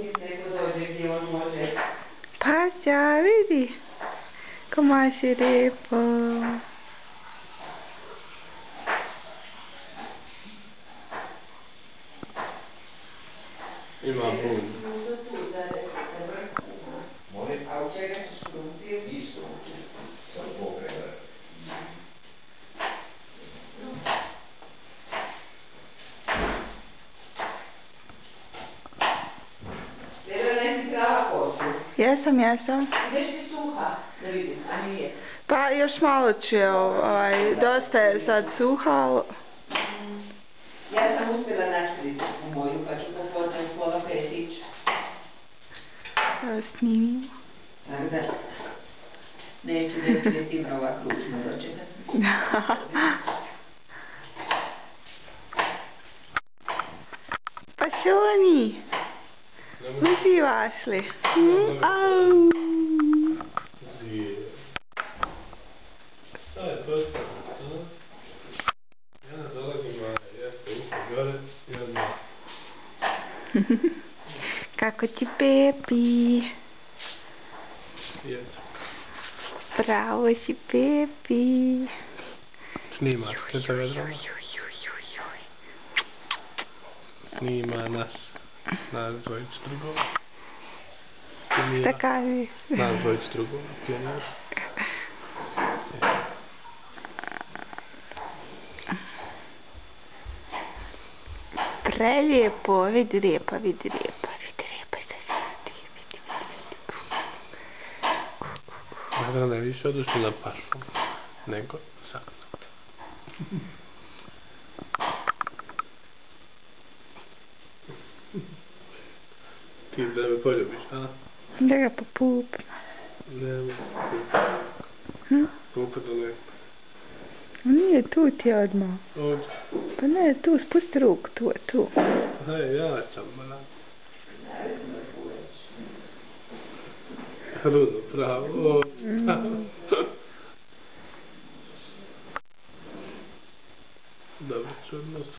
Neko dođe gdje on može. Pasja, vidi. Ko maše lijepo. Ima bun. A u čega ćeš krumpir? Isto, sam pokrenuo. Treba neki prava kosu. Jesam. Ideš li suha? Da vidim, a nije. Pa još malo ću, dosta je sad suha, ali... Ja sam uspjela naći u moju, pa ću popodne u pola petića. Snimimo. Tako da, neću definitivno ova kručna dočekati. Pa Šoni, uživaš li? Au! Šta je to što? Ja dolazim, a jeste uho gore i odmah. Kako ti Pepi? Jeto. Bravo si Pepi. Snima, teta Vedrana. Snima nas dvojicu drugova. Šta kaži? Nas dvojicu drugova, pionir. Prelijepo, vidi lijepa šta se radi, vidi. Vedrana je više odušla na pašu nego sa mnom. Ti da me poljubiš, a? Da ga popupim. Nema pupa daleko. Nije, tu ti je odmah. Ovdje. Pa ne, tu, spusti ruku, tu je, tu. Hej, ja sam mala. Runo, pravo. Dobro, čudnost.